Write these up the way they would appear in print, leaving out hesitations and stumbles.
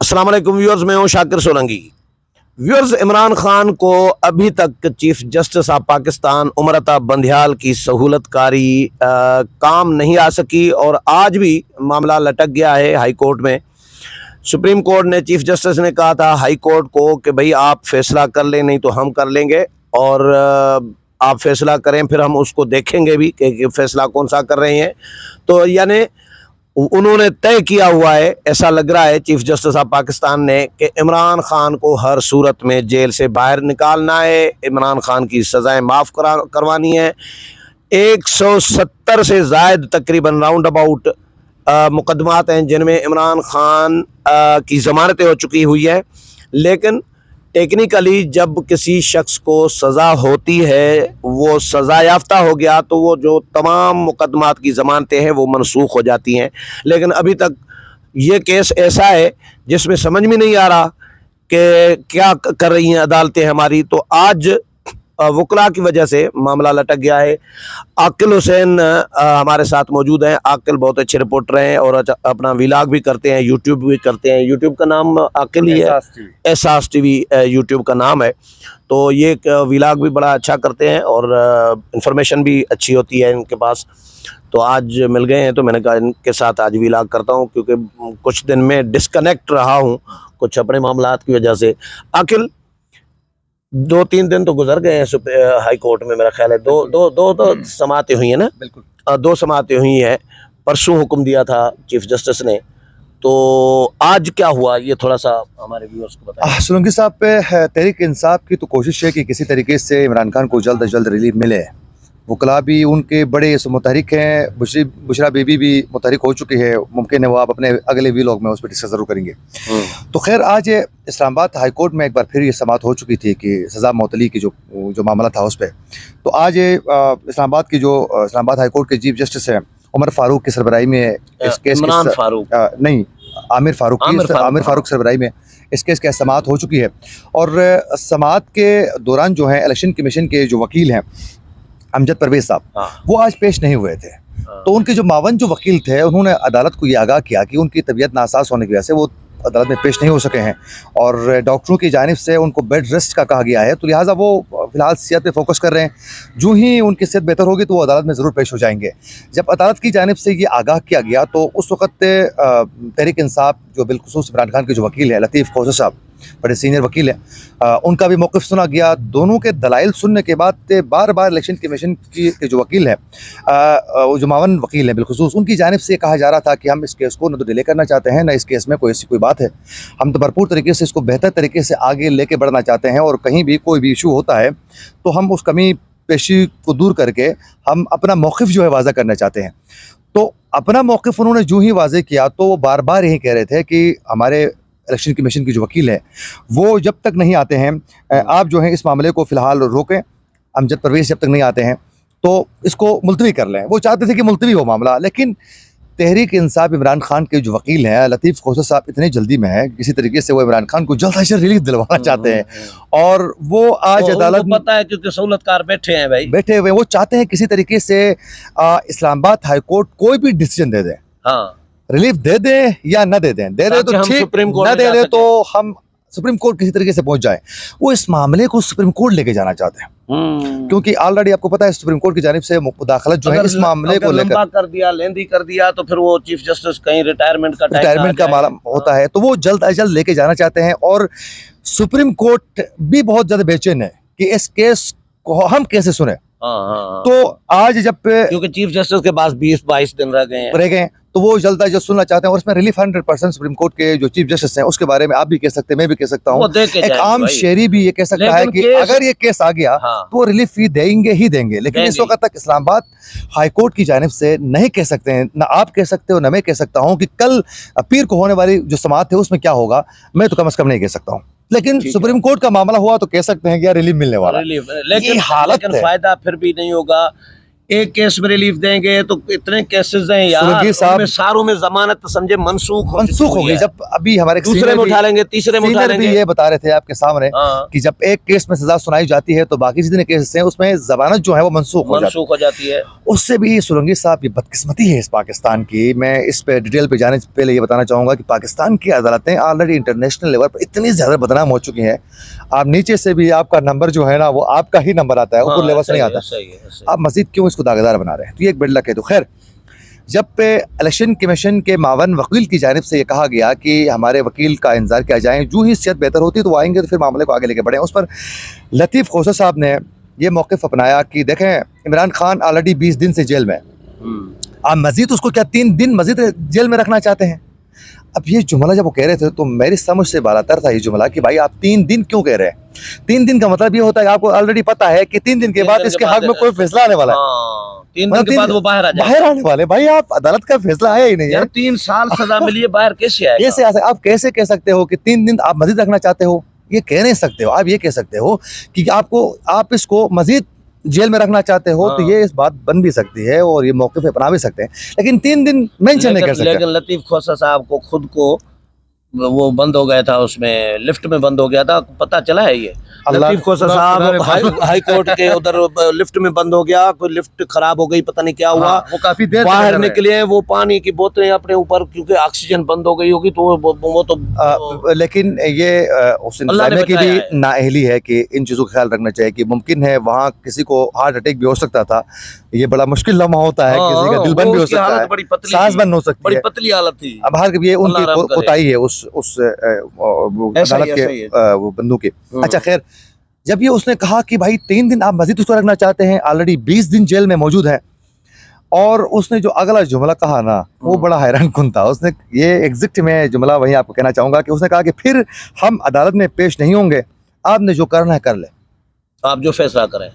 अस्सलाम वालेकुम व्यूअर्स, मैं हूं शाकिर सोलंकी। व्यूअर्स, इमरान खान को अभी तक chief justice of Pakistan उमरता Bandial की सहूलतकारी काम नहीं आ सकी और आज भी मामला लटक गया है हाई कोर्ट में। सुप्रीम कोर्ट ने, चीफ जस्टिस ने कहा था हाई कोर्ट को कि भाई आप फैसला कर लें, नहीं तो हम कर लेंगे, और आप फैसला करें फिर हम उसको देखेंगे भी कि फैसला कौन सा कर रहे हैं। तो यानी उन्होंने तय किया हुआ है, ऐसा लग रहा है चीफ जस्टिस ऑफ पाकिस्तान ने, कि इमरान खान को हर सूरत में जेल से बाहर निकालना है, इमरान खान की सज़ाएं माफ़ करवानी है। 170 से ज़ायद तकरीबन राउंड अबाउट मुकदमात हैं जिनमें इमरान खान की ज़मानतें हो चुकी हुई है। लेकिन टेक्निकली जब किसी शख्स को सज़ा होती है, वो सज़ा याफ्ता हो गया, तो वो जो तमाम मुकदमात की ज़मानतें हैं वो मनसूख हो जाती हैं। लेकिन अभी तक ये केस ऐसा है जिसमें समझ में नहीं आ रहा कि क्या कर रही हैं अदालतें हमारी। तो आज वकला की वजह से मामला लटक गया है। आकिल हुसैन हमारे साथ मौजूद हैं। आकिल बहुत अच्छे रिपोर्टर हैं और अपना व्लॉग भी करते हैं, यूट्यूब भी करते हैं। यूट्यूब का नाम आकिल ही है, एहसास टीवी यूट्यूब का नाम है। तो ये व्लॉग भी बड़ा अच्छा करते हैं और इंफॉर्मेशन भी अच्छी होती है इनके पास। तो आज मिल गए हैं तो मैंने कहा इनके साथ आज व्लॉग करता हूँ, क्योंकि कुछ दिन में डिस्कनेक्ट रहा हूँ कुछ अपने मामलात की वजह से। आकिल, 2-3 दिन तो गुजर गए हैं हाई कोर्ट में, मेरा ख्याल है दो समातें हुई हैं ना। बिल्कुल 2 समातें हुई हैं। परसों हुक्म दिया था चीफ जस्टिस ने, तो आज क्या हुआ ये थोड़ा सा हमारे व्यूअर्स को बताएं। सोलंकी साहब पे तहरीक इंसाफ की तो कोशिश है कि किसी तरीके से इमरान खान को जल्द अज जल्द रिलीफ मिले। वकला भी उनके बड़े मुतहरिक हैं, बुशरा बीबी भी मुतहरिक हो चुकी है। मुमकिन है वो आप अपने अगले व्लॉग में उस पर डिस्कस ज़रूर करेंगे। तो खैर, आज इस्लामाबाद हाई कोर्ट में एक बार फिर ये समात हो चुकी थी कि सज़ा मअतली की जो मामला था उस पर। तो आज इस्लामाबाद की जो इस्लामाबाद हाई कोर्ट के चीफ जस्टिस हैं उमर फारूक की सरबराही में इस केस इमरान फारूक नहीं, आमिर फारूक सरबराही में इस केस की समात हो चुकी है। और समात के दौरान जो है इलेक्शन कमीशन के जो वकील हैं अमजद परवेज साहब, वो आज पेश नहीं हुए थे। तो उनके जो मावन जो वकील थे उन्होंने अदालत को ये आगाह किया कि उनकी तबीयत नासाज होने की वजह से वो अदालत में पेश नहीं हो सके हैं और डॉक्टरों की जानिब से उनको बेड रेस्ट का कहा गया है। तो लिहाजा वो फिलहाल सेहत पे फोकस कर रहे हैं। जो ही उनकी सेहत बेहतर होगी तो वो अदालत में ज़रूर पेश हो जाएंगे। जब अदालत की जानिब से ये आगाह किया गया तो उस वक़्त तहरीक इंसाफ जो बिलखुसूस इमरान खान के जो वकील है लतीफ़ खोसर साहब, बड़े सीनियर वकील हैं, उनका भी मौक़िफ़ सुना गया। दोनों के दलाइल सुनने के बाद बार बार इलेक्शन कमीशन के जो वकील हैं, जो मावन वकील हैं बिलखुसूस, उनकी जानिब से कहा जा रहा था कि हम इस केस को न तो डिले करना चाहते हैं, न इस केस में कोई ऐसी कोई बात है। हम तो भरपूर तरीके से इसको बेहतर तरीके से आगे लेके बढ़ना चाहते हैं और कहीं भी कोई भी इशू होता है तो हम उस कमी पेशी को दूर करके हम अपना मौक़िफ़ जो है वाज़ा करना चाहते हैं। तो अपना मौक़िफ़ उन्होंने जो ही वाज़े किया तो वो बार बार यही कह रहे थे कि हमारे इलेक्शन कमीशन की जो वकील है वो जब तक नहीं आते हैं, आप जो है इस मामले को फ़िलहाल रोकें। अमजद परवेज़ जब तक नहीं आते हैं तो इसको मुलतवी कर लें। वो चाहते थे कि मुलतवी हो मामला, लेकिन तहरीक इंसाफ इमरान खान के जो वकील हैं लतीफ़ खोसर साहब इतनी जल्दी में है, किसी तरीके से वो इमरान खान को जल्द से जल्द रिलीफ दिलवाना चाहते हैं। और वो आज अदालत में पता है क्योंकि सहूलतकार बैठे हैं भाई, बैठे हुए, वो चाहते हैं किसी तरीके से इस्लामाबाद हाई कोर्ट कोई भी डिसीजन दे दे, रिलीफ दे दें या न दे दें, दे दे तो ठीक, न दे दे तो हम सुप्रीम कोर्ट किसी तरीके से पहुंच जाए। वो इस मामले को सुप्रीम कोर्ट लेके जाना चाहते हैं, क्योंकि ऑलरेडी आपको पता है सुप्रीम कोर्ट की जानिब से मुदाखलत जो है इस मामले को लेकर लंबा कर दिया, लेंदी कर दिया, तो फिर वो चीफ जस्टिस कहीं रिटायरमेंट का मामला होता है, तो वो जल्द अज जल्द लेके जाना चाहते हैं। और सुप्रीम कोर्ट भी बहुत ज्यादा बेचैन है कि इस केस को हम कैसे सुने। तो आज जब क्योंकि चीफ जस्टिस के पास 20-22 दिन रह गए तो वो जल्द अज जल्द सुनना चाहते हैं। और इसमें रिलीफ 100% सुप्रीम कोर्ट के जो चीफ जस्टिस हैं उसके बारे में आप भी कह सकते हैं, मैं भी कह सकता हूँ, एक आम शहरी भी ये कह सकता है कि अगर ये केस आ गया तो वो रिलीफ ही देंगे। लेकिन इस वक्त तक इस्लामाबाद हाई कोर्ट की जानिब से नहीं कह सकते हैं, ना आप कह सकते हो ना मैं कह सकता हूँ कि कल पीर को होने वाली जो समात है उसमें क्या होगा, मैं तो कम से कम नहीं कह सकता हूँ। लेकिन सुप्रीम कोर्ट का मामला हुआ तो कह सकते हैं कि यार रिलीफ मिलने वाला, लेकिन हालत फायदा फिर भी नहीं होगा एक केस में रिलीफ देंगे तो इतने केसेस हैं यार, सुलगी साहब- उनमें सारों में जमानत समझे मनसूख हो गई। है। जब अभी हमारे दूसरे senior में भी- उठा लेंगे, तीसरे में उठा senior भी लेंगे। ये बता रहे थे आपके सामने हाँ, कि जब एक केस में सजा सुनाई जाती है तो बाकी जितने केसेस हैं उसमें जमानत जो है वो मनसूख हो जाती मनसूख हो जाती है। है। उससे भी सुलंगी साहब ये बदकिस्मती है इस पाकिस्तान की। मैं इस पे डिटेल पे जाने से पहले ये बताना चाहूंगा कि पाकिस्तान की अदालतें ऑलरेडी इंटरनेशनल लेवल पर इतनी ज्यादा बदनाम हो चुकी हैं। आप नीचे से भी आपका नंबर जो है ना वो आपका ही नंबर आता है, ऊपर हाँ, लेवल से सही नहीं है, आता। सही है, सही आप मजीद क्यों इसको दागदार बना रहे हैं? तो ये एक बेड लक है। तो खैर, जब पे इलेक्शन कमीशन के मावन वकील की जानिब से ये कहा गया कि हमारे वकील का इंतजार किया जाए, जो ही सेहत बेहतर होती है तो वो आएंगे तो फिर मामले को आगे लेके बढ़े, उस पर लतीफ़ खोसा साहब ने ये मौक़िफ़ अपनाया कि देखें, इमरान खान ऑलरेडी 20 दिन से जेल में है, आप मजीद उसको क्या 3 दिन मजीद जेल में रखना चाहते हैं? अब ये जुमला जब वो कह रहे थे तो मेरी समझ से बालातर था ये जुमला कि भाई आप 3 दिन क्यों कह रहे हैं? 3 दिन का मतलब ये होता है कि आपको ऑलरेडी पता है कि 3 दिन के बाद इसके हक में कोई फैसला आने वाला है। हाँ, 3 दिन के बाद वो बाहर आ जाए। बाहर आने वाले भाई, आप अदालत का फैसला आया ही नहीं है यार 3 साल सजा मिली है, बाहर कैसे आएगा? कैसे आप कैसे कह सकते हो कि 3 दिन आप मजीद रखना चाहते हो? ये कह नहीं सकते हो। आप ये कह सकते हो कि आप इसको मजीद जेल में रखना चाहते हो, तो हाँ। ये इस बात बन भी सकती है और ये मौके अपना भी सकते हैं, लेकिन 3 दिन मेंशन नहीं कर सकते। लेकिन लतीफ खोसा साहब को खुद को वो बंद हो गया था, उसमें लिफ्ट में बंद हो गया था, पता चला है ये? लतीफ खोसा साहब हाई कोर्ट के उधर लिफ्ट में बंद हो गया, कोई लिफ्ट खराब हो गई, पता नहीं क्या हुआ। वो काफी देर बाहर निकले, वो पानी की बोतलें अपने ऊपर, क्योंकि ऑक्सीजन बंद हो गई होगी तो वो तो लेकिन ये उस अल्लाह ने इंतजामिया की बचाया भी है। नाअहली है कि इन चीज़ों का ख्याल रखना चाहिए कि मुमकिन है वहाँ किसी को हार्ट अटैक भी हो सकता था। ये बड़ा मुश्किल लम्हा होता है, किसी का दिल बंद भी हो सकता है, बड़ी पतली सांस थी, बंद हो सकती बड़ी है। पतली हालत थी। अब हर ये उनकी अल्लाह रहम करे। कोताही है उस ऐसा ही अदालत है, ऐसा ही है। के वो बंदों की। अच्छा खैर, जब ये उसने कहा कि भाई 3 दिन आप मजीद उसको रखना चाहते हैं, ऑलरेडी 20 दिन जेल में मौजूद है, और उसने जो अगला जुमला कहा ना वो बड़ा हैरान कुन था। उसने ये एग्जैक्ट में जुमला वही आपको कहना चाहूंगा कि उसने कहा कि फिर हम अदालत में पेश नहीं होंगे, आपने जो करना है कर ले, आप जो फैसला करें।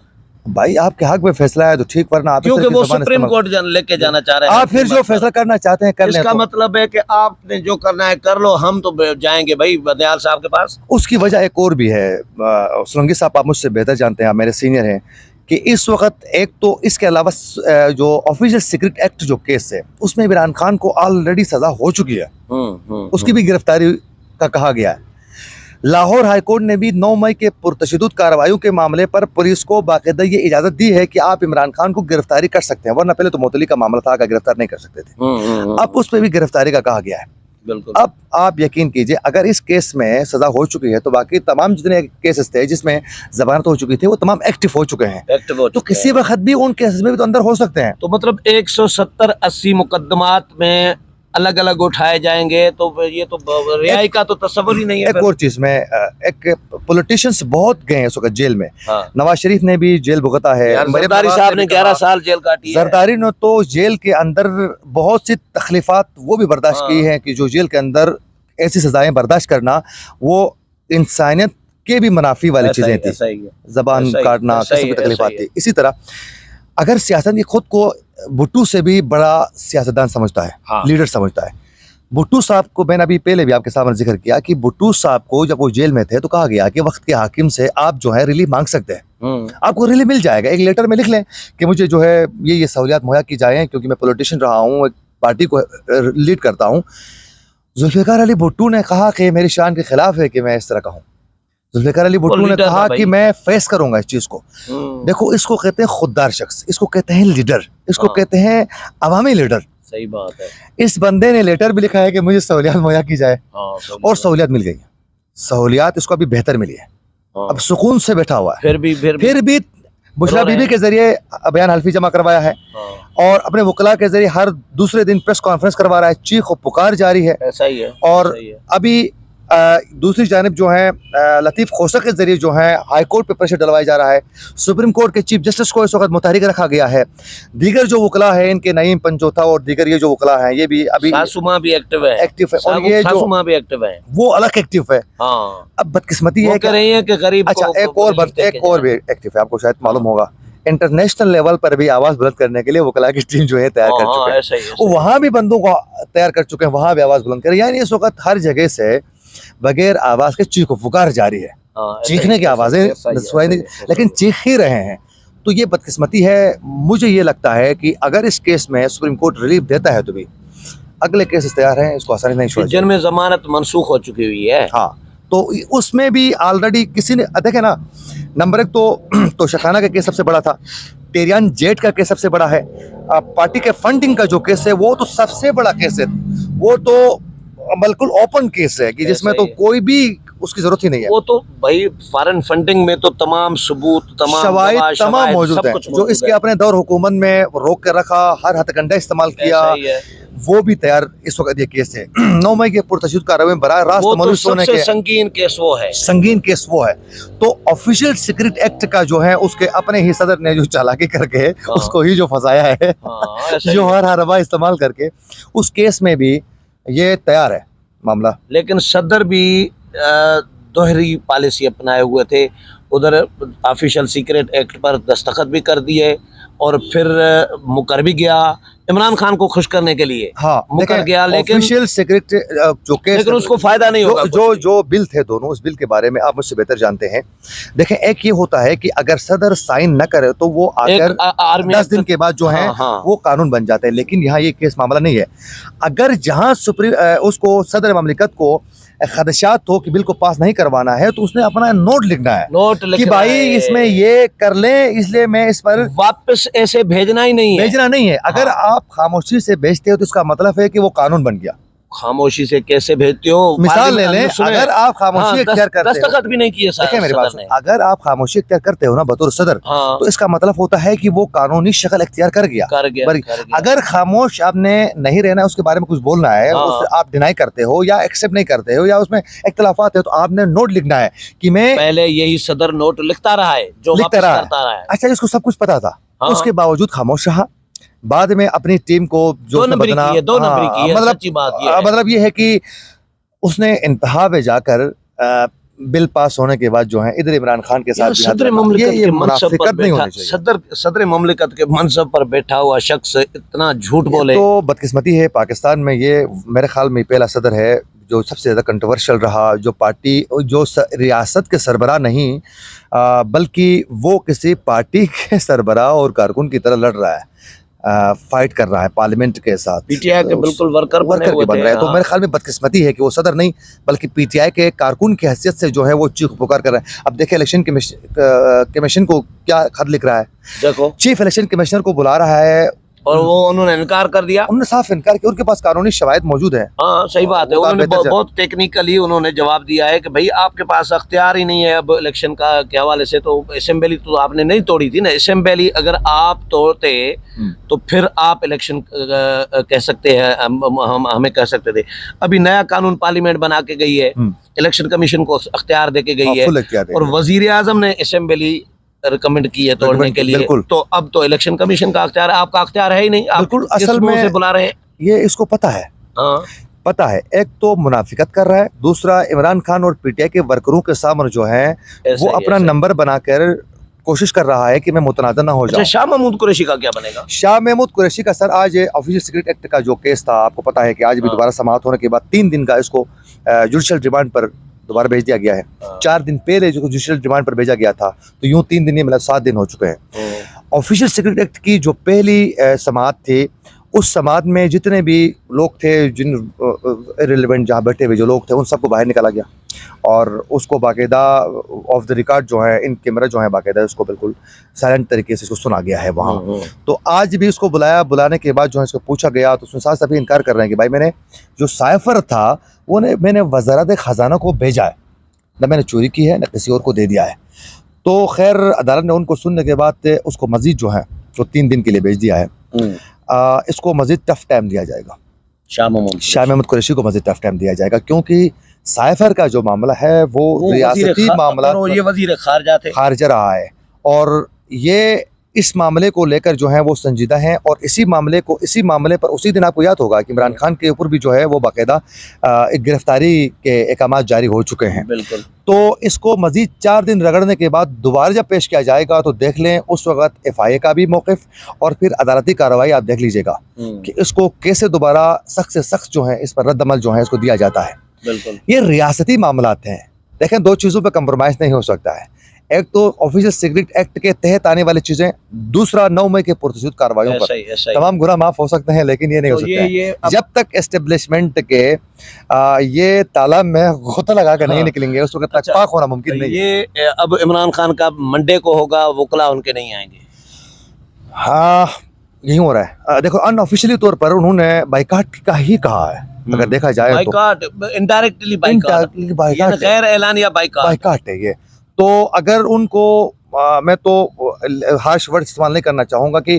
भाई आपके हक में फैसला है तो ठीक, वरना आप क्योंकि वो सुप्रीम कोर्ट लेके जाना चाह रहे हैं। आप फिर जो फैसला करना चाहते हैं कर लें। इसका तो मतलब है कि आपने जो करना है कर लो, हम तो जाएंगे भाई बदयाल साहब के पास। उसकी वजह एक और भी है, सुलंगी साहब आप मुझसे बेहतर जानते हैं, आप मेरे सीनियर हैं, कि इस वक्त एक तो इसके अलावा जो ऑफिशियल सीक्रेट एक्ट जो केस है उसमें इमरान खान को ऑलरेडी सजा हो चुकी है, उसकी भी गिरफ्तारी का कहा गया है। लाहौर हाईकोर्ट ने भी 9 मई के पुरतशद्दुद कार्रवाइयों के मामले पर पुलिस को बाकायदा ये इजाज़त दी है कि आप इमरान खान को गिरफ्तारी कर सकते हैं, वरना पहले तो मोतली का मामला था, गिरफ्तार नहीं कर सकते थे। अब उस पर भी गिरफ्तारी का कहा गया है। बिल्कुल। अब आप यकीन कीजिए, अगर इस केस में सजा हो चुकी है तो बाकी तमाम जितने केसेस थे जिसमें जमानत हो चुकी थी वो तमाम एक्टिव हो चुके हैं, तो किसी वक्त भी उन केसेस में भी तो अंदर हो सकते हैं। तो मतलब 170-80 मुकदमात में अलग अलग उठाए जाएंगे, तो ये तो रिहाई का तो तस्वर ही नहीं है। एक और चीज में, एक पॉलिटिशियंस बहुत गए हैं इस वक्त जेल में। हाँ। नवाज शरीफ ने भी जेल भुगता है, जरदारी साहब ने 11 साल जेल काटी है। जरदारी ने तो जेल के अंदर बहुत सी तकलीफात वो भी बर्दाश्त की हैं कि जो जेल के अंदर ऐसी सजाएं बर्दाश्त करना वो इंसानियत के भी मुनाफी वाली चीजें थी, जबान काटना, किस्म की तकलीफात थी। इसी तरह अगर सियासत ये खुद को भुट्टू से भी बड़ा सियासतदान समझता है, हाँ। लीडर समझता है, भुट्टू साहब को मैंने अभी पहले भी आपके सामने जिक्र किया कि भुट्टू साहब को जब वो जेल में थे तो कहा गया कि वक्त के हाकिम से आप जो है रिलीफ मांग सकते हैं, आपको रिलीफ मिल जाएगा, एक लेटर में लिख लें कि मुझे जो है ये सहूलियात मुहैया की जाए क्योंकि मैं पॉलिटिशियन रहा हूँ, एक पार्टी को लीड करता हूँ। जुल्फ़िकार अली भुट्टो ने कहा कि मेरी शान के खिलाफ है कि मैं इस तरह कहूँ। जुल्फ़िकार अली भुट्टो ने कहा कि मैं फेस करूंगा इस चीज को। देखो, इसको कहते हैं खुददार शख्स, इसको कहते हैं लीडर, इसको कहते हैं अवामी लीडर। सही बात है। इस बंदे ने लेटर भी लिखा है कि मुझे सहूलियात मुहैया की जाए, और सहूलियात मिल गई, सहूलियात इसको अभी बेहतर मिली है, अब सुकून से बैठा हुआ है। फिर भी बुशरा बीबी के जरिए बयान हल्फी जमा करवाया है और अपने वकला के जरिए हर दूसरे दिन प्रेस कॉन्फ्रेंस करवा रहा है, चीख और पुकार जारी है। ऐसा ही है। और अभी दूसरी जानिब जो है लतीफ़ खोसा के जरिए जो है हाई कोर्ट पे प्रेशर डलवाया जा रहा है, सुप्रीम कोर्ट के चीफ जस्टिस को इस वक्त मुतहरिक रखा गया है। दीगर जो वकला है इनके नईम पंचोथा और दीगर ये जो वकला हैं ये भी अभी सासुमा भी एक्टिव है, और ये जो भी एक्टिव है वो अलग एक्टिव है। अब बदकिस्मती है कह रही है कि गरीब। अच्छा, एक और भी एक्टिव है, आपको शायद मालूम होगा, इंटरनेशनल लेवल पर भी आवाज बुलंद करने के लिए वकला की टीम जो है तैयार कर चुके हैं, वहां भी बंदों को तैयार कर चुके हैं, वहां भी आवाज बुलंद कर, यानी इस वक्त हर जगह से बगैर आवाज के चीखो पुकार जारी है, चीखने की आवाजें सुनाई नहीं, लेकिन चीख ही रहे हैं। तो ये बदकिस्मती है। मुझे ये लगता है कि अगर इस केस में सुप्रीम कोर्ट रिलीफ देता है तो भी अगले केसेस तैयार हैं, इसको आसानी नहीं छोड़ा जाएगा। जिनमें जमानत मनसूख हो चुकी हुई है। हाँ, तो उसमें भी ऑलरेडी किसी ने देखे ना, नंबर एक तो शखाना का केस सबसे बड़ा था, टेरियान जेट का केस सबसे बड़ा है, पार्टी के फंडिंग का जो केस है वो तो सबसे बड़ा केस है, वो तो बिल्कुल ओपन केस है कि जिसमें तो कोई भी उसकी जरूरत ही नहीं है। वो तो भाई फॉरेन फंडिंग में तो तमाम सबूत, तमाम शवाहिद गवाह, तमाम शवाहिद, मौजूद सब है। कुछ जो मौजूद इसके है। अपने दौर हुकूमत में रोक कर रखा, हर हथकंडा इस्तेमाल किया, ऐसा ही है। वो भी तैयार इस वक्त ये केस है। 9 मई के पुरतशद्दुद कार्रवाई में बराह रास्त वो तो मुलविस होने सबसे के संगीन केस वो है। संगीन केस वो है। तो ऑफिशियल सीक्रेट एक्ट का जो है उसके अपने ही सदर ने जो चालाकी करके उसको ही जो फंसाया है, ऐसा ही जो है। हर हरबा इस्तेमाल करके, उस केस में भी ये तैयार है मामला। लेकिन सदर भी दोहरी पॉलिसी अपनाए हुए थे, उधर ऑफिशियल सीक्रेट एक्ट पर दस्तखत भी कर दिए और फिर मुकर भी गया इमरान खान को खुश करने के लिए। हाँ, मुकर गया, लेकिन ऑफिशियल सीक्रेट जो केस, लेकिन उसको फायदा नहीं होगा। जो बिल थे दोनों, उस बिल के बारे में आप मुझसे बेहतर जानते हैं। देखें, एक ये होता है कि अगर सदर साइन न करे तो वो आकर 10 दिन के बाद जो है वो कानून बन जाता है, लेकिन यहाँ ये केस मामला नहीं है। अगर जहाँ उसको सदर ममलिकत को खदशात हो कि बिल को पास नहीं करवाना है, तो उसने अपना नोट लिखना है, कि भाई इसमें ये कर लें, इसलिए मैं इस पर वापस ऐसे भेजना ही नहीं है, भेजना नहीं है। अगर आप खामोशी से भेजते हो तो इसका मतलब है कि वो कानून बन गया। खामोशी से कैसे भेजते हो? मिसाल ले लें, अगर आप खामोशी इख्तियार करते हो, दस्तखत भी नहीं किए देखिए मेरी बात, अगर आप खामोशी इख्तियार करते हो ना बतौर सदर, तो इसका मतलब होता है कि वो कानूनी शक्ल इख्तियार कर गया। अगर खामोश आपने नहीं रहना, उसके बारे में कुछ बोलना है, उससे आप डिनाई करते हो या एक्सेप्ट नहीं करते हो या उसमें इख्तिलाफात है, तो आपने नोट लिखना है कि मैं पहले यही सदर नोट लिखता रहा है, जो लिखता रहा है। अच्छा, इसको सब कुछ पता था, उसके बावजूद खामोश रहा। बाद में अपनी टीम को जो दो नंबरी की है, सच्ची बात ये है। मतलब ये है कि उसने इंतहा पे जाकर बिल पास होने के बाद जो है इधर इमरान खान के साथ सदर ममलिकत के मनसब पर बैठा हुआ शख्स इतना झूठ बोले, तो बदकिस्मती है। पाकिस्तान में ये मेरे ख्याल में पहला सदर है जो सबसे ज़्यादा कंट्रोवर्शियल रहा, जो पार्टी जो रियासत के सरबराह नहीं बल्कि वो किसी पार्टी के सरबराह और कारकुन की तरह लड़ रहा है, फाइट कर रहा है पार्लियामेंट के साथ। पीटीआई के बिल्कुल वर्कर के बन रहे हैं। तो मेरे ख्याल में बदकिस्मती है कि वो सदर नहीं बल्कि पीटीआई के कारकुन की हैसियत से जो है वो चीख पुकार कर रहे हैं। अब देखिए, इलेक्शन कमीशन को क्या खत लिख रहा है, देखो, चीफ इलेक्शन कमिश्नर को बुला रहा है और वो उन्होंने इनकार कर दिया। उन्होंने साफ इनकार किया, उनके पास कानूनी शवाहिद मौजूद है। हाँ, सही बात है। उन्होंने बहुत टेक्निकली उन्होंने जवाब दिया है कि भाई आपके पास अख्तियार ही नहीं है अब इलेक्शन का के हवाले से, तो असेंबली तो आपने नहीं तोड़ी थी ना, असेंबली अगर आप तोड़ते तो फिर आप इलेक्शन कह सकते हैं, हम हमें कह सकते थे। अभी नया कानून पार्लियामेंट बना के गई है, इलेक्शन कमीशन को अख्तियार दे के गई है, और वजीर आजम ने असेंबली रिकमेंड की है तोड़ने के लिए। तो अब तो इलेक्शन कमीशन का अख्तियार, आपका अख्तियार है ही नहीं। आप बिल्कुल, असल में से बुला रहे हैं, ये इसको पता है। पता है, एक तो मुनाफिकत कर रहा है, दूसरा इमरान खान और पीटीआई के वर्करों के सामने जो है वो अपना नंबर बनाकर कोशिश कर रहा है कि मैं मुतनाज़ ना हो जाऊं। शाह महमूद कुरैशी का क्या बनेगा? शाह महमूद कुरैशी का सर आज ऑफिशियल सीक्रेट एक्ट का जो केस था, आपको पता है कि आज भी दोबारा समाअत होने के बाद 3 दिन का इसको जुडिशल रिमांड पर दोबारा भेज दिया गया है। 4 दिन पहले जो जुडिशल रिमांड पर भेजा गया था, तो यूं 3 दिन, मतलब 7 दिन हो चुके हैं। ऑफिशियल सीक्रेट एक्ट की जो पहली समाअत थी, उस समाअत में जितने भी लोग थे, जिन रिलेवेंट जहाँ बैठे हुए जो लोग थे, उन सबको बाहर निकाला गया और उसको बाकायदा ऑफ द रिकॉर्ड जो है, इन कैमरा जो है बाकायदा उसको बिल्कुल साइलेंट तरीके से इसको सुना गया है वहाँ। तो आज भी इसको बुलाने के बाद जो है इसको पूछा गया, तो उसने साथ सभी इनकार कर रहे हैं कि भाई मैंने जो साइफर था वो मैंने वज़ारत ख़ज़ाना को भेजा है, न मैंने चोरी की है न किसी और को दे दिया है। तो खैर अदालत ने उनको सुनने के बाद उसको मज़ीद जो है वो 3 दिन के लिए भेज दिया है। इसको मज़ीद टफ टाइम दिया जाएगा, शाह महमूद कुरैशी को मज़ीद टफ टाइम दिया जाएगा, क्योंकि साइफर का जो मामला है वो रियासती मामला, ये वज़ीर खारजा रहा है और ये इस मामले को लेकर जो है वो संजीदा हैं। और इसी मामले पर उसी दिन आपको याद होगा कि इमरान खान के ऊपर भी जो है वो बाकायदा एक गिरफ्तारी के अहकाम जारी हो चुके हैं। बिल्कुल। तो इसको मजीद 4 दिन रगड़ने के बाद दोबारा जब पेश किया जाएगा तो देख लें उस वक्त FIA का भी मौक़िफ़ और फिर अदालती कार्रवाई आप देख लीजिएगा कि इसको कैसे दोबारा सख्त से सख्त जो है इस पर रद्द-अमल जो है इसको दिया जाता है। बिल्कुल। ये रियासती मामलात हैं, देखें 2 चीज़ों पर कंप्रोमाइज़ नहीं हो सकता है। एक तो ऑफिशियल सिगरेट एक्ट के तहत आने वाली चीजें, दूसरा 9 मई के पुरस्कृत कार्रवाइयों ऐसा पर ही, ऐसा ही। तमाम गुनाह माफ हो सकते हैं, लेकिन ये नहीं हो तो सकते हैं ये अब जब तक एस्टेब्लिशमेंट के ये तालाब में गोता लगा कर नहीं हाँ। निकलेंगे, उस वक्त तक अच्छा, पाक होना मुमकिन नहीं है। ये अब इमरान खान का मंडे को होगा, वकला उनके नहीं आएंगे। हाँ, यही हो रहा है। देखो, अनऑफिशियली तौर पर उन्होंने बाइकाट का ही कहा है, अगर देखा जाए तो boycott, indirectly boycott, Indirectly boycott है। गैर ऐलानिया बाइकाट। बाइकाट है ये। तो अगर उनको मैं तो हार्श वर्ड इस्तेमाल नहीं करना चाहूँगा कि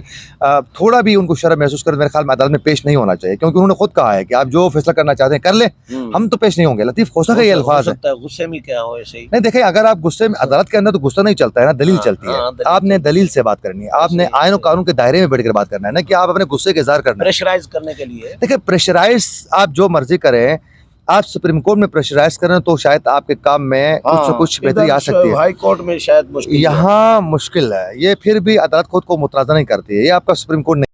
थोड़ा भी उनको शर्म महसूस कर मेरे ख्याल में अदालत में पेश नहीं होना चाहिए, क्योंकि उन्होंने खुद कहा है कि आप जो फैसला करना चाहते हैं कर लें, हम तो पेश नहीं होंगे। लतीफ़ खोसा का ये अल्फाज है। गुस्से में क्या हो ऐसे ही। नहीं, देखिए, अगर आप गुस्से में, अदालत के अंदर तो गुस्सा नहीं चलता है ना, दलील चलती है। आपने दलील से बात करनी है, आपने आयन और कानून के दायरे में बैठकर बात करना है ना कि आप अपने गुस्से का इज़हार करना है। प्रेशराइज करने के लिए देखिए, प्रेशराइज आप जो मर्जी करें, आप सुप्रीम कोर्ट में प्रेशराइज करें तो शायद आपके काम में कुछ न कुछ बेहतरी आ सकती है। हाई कोर्ट में शायद मुश्किल है। यहाँ मुश्किल है, ये फिर भी अदालत खुद को मुतराज़ा नहीं करती है, ये आपका सुप्रीम कोर्ट नहीं।